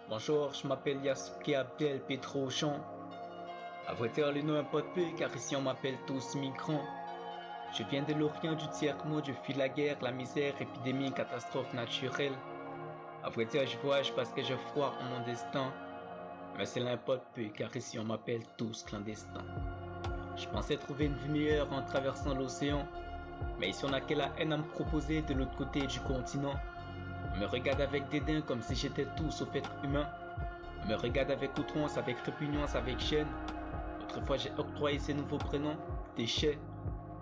Bonjour, je m'appelle Yasuke Abdel Petrochon. À vrai dire, le nom importe peu car ici on m'appelle tous migrants. Je viens de l'Orient du tiers-monde, je fuis la guerre, la misère, épidémie, catastrophe naturelle. À vrai dire, je voyage parce que j'ai froid en mon destin. Mais cela importe peu car ici on m'appelle tous clandestins. Je pensais trouver une vie meilleure en traversant l'océan. Mais ici on a que la haine à me proposer de l'autre côté du continent. On me regarde avec dédain comme si j'étais tout sauf être humain. On me regarde avec outrance, avec répugnance, avec gêne. Autrefois j'ai octroyé ces nouveaux prénoms, déchets.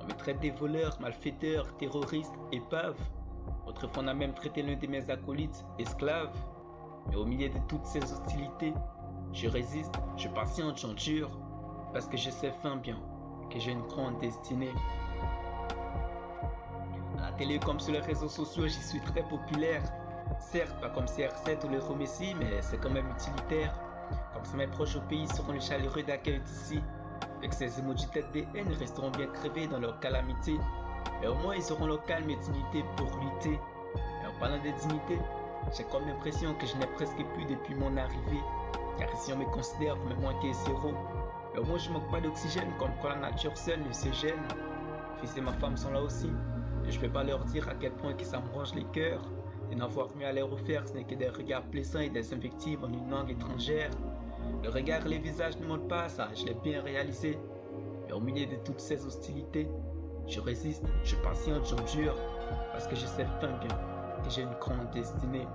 On me traite des voleurs, malfaiteurs, terroristes, épaves. Autrefois on a même traité l'un de mes acolytes, esclaves. Mais au milieu de toutes ces hostilités, je résiste, je patiente, j'endure. Parce que je sais fin bien que j'ai une grande destinée. À la télé comme sur les réseaux sociaux, j'y suis très populaire. Certes, pas comme CR7 ou les Romessi, mais c'est quand même utilitaire. Comme ça mes proches au pays seront les chaleureux d'accueil d'ici. Et que ces emojis tête des haines resteront bien crevés dans leur calamité. Mais au moins ils auront leur calme et dignité pour lutter. Et en parlant de dignité, j'ai comme l'impression que je n'ai presque plus depuis mon arrivée. Car ici on me considère comme moins que zéro. Mais au moins je manque pas d'oxygène comme quand la nature seule ne se gêne. Fils et ma femme sont là aussi. Et je peux pas leur dire à quel point que ça me ronge les cœurs. De n'avoir mieux à les refaire, ce n'est que des regards blessants et des invectives en une langue étrangère. Le regard et les visages ne montrent pas ça, je l'ai bien réalisé. Mais au milieu de toutes ces hostilités, je résiste, je patiente, j'endure, parce que je sais fin bien que j'ai une grande destinée.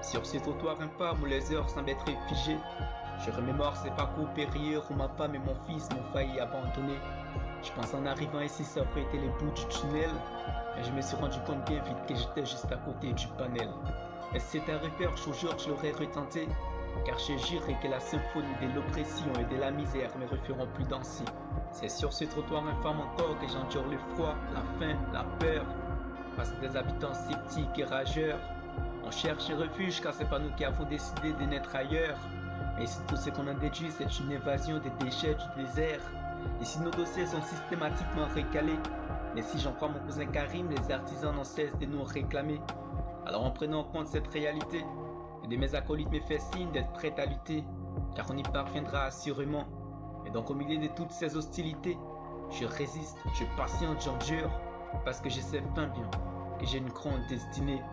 Sur ce trottoir infâme où les heures semblent être figées, je remémore ces parcours périlleux où ma femme et mon fils m'ont failli abandonner. Je pense en arrivant ici ça aurait été les bouts du tunnel, mais je me suis rendu compte bien vite que j'étais juste à côté du panel. Et si c'était à refaire, je vous jure je l'aurais retenté, car je jurerais que la symphonie de l'oppression et de la misère me referont plus danser. C'est sur ce trottoir infâme encore que j'endure le froid, la faim, la peur, face à des habitants sceptiques et rageurs. On cherche un refuge car c'est pas nous qui avons décidé de naître ailleurs. Mais si tout ce qu'on en déduit c'est une évasion des déchets du désert, et si nos dossiers sont systématiquement recalés, mais si j'en crois mon cousin Karim, les artisans n'en cessent de nous réclamer. Alors en prenant en compte cette réalité, un de mes acolytes me fait signe d'être prêt à lutter, car on y parviendra assurément. Et donc au milieu de toutes ces hostilités, je résiste, je patiente, j'endure, parce que je sais fin bien que j'ai une grande destinée.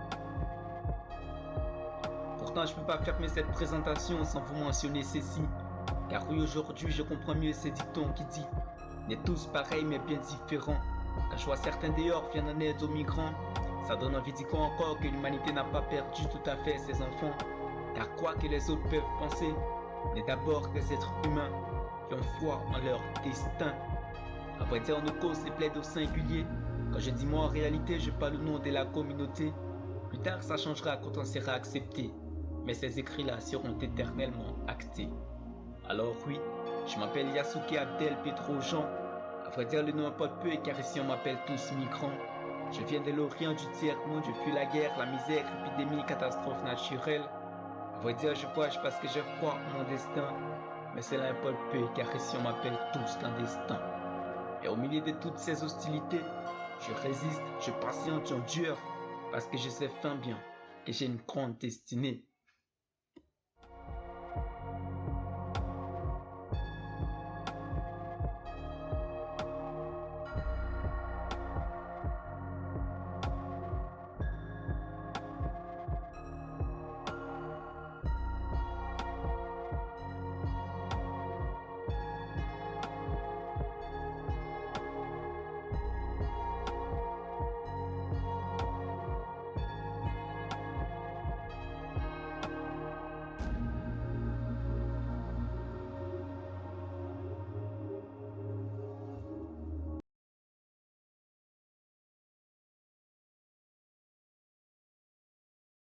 Pourtant je peux pas fermer cette présentation sans vous mentionner ceci, car oui aujourd'hui je comprends mieux ce dicton qui dit « N'est tous pareils mais bien différents ». Quand je vois certains dehors viennent en aide aux migrants, ça donne envie d'y croire encore que l'humanité n'a pas perdu tout à fait ses enfants. Car quoi que les autres peuvent penser, on est d'abord des êtres humains qui ont foi en leur destin. À vrai dire, nos causes se plaident au singulier. Quand je dis moi en réalité, je parle au nom de la communauté. Plus tard ça changera quand on sera accepté, mais ces écrits-là seront éternellement actés. Alors oui, je m'appelle Yasuke Abdel Petrochon. À vrai dire, le nom importe peu car ici on m'appelle tous migrants. Je viens de l'Orient du tiers-monde, je fuis la guerre, la misère, épidémie, catastrophe naturelle. À vrai dire, je voyage parce que je crois en mon destin. Mais cela importe peu car ici on m'appelle tous clandestins. Et au milieu de toutes ces hostilités, je résiste, je patiente, j'endure. Parce que je sais fin bien que j'ai une grande destinée.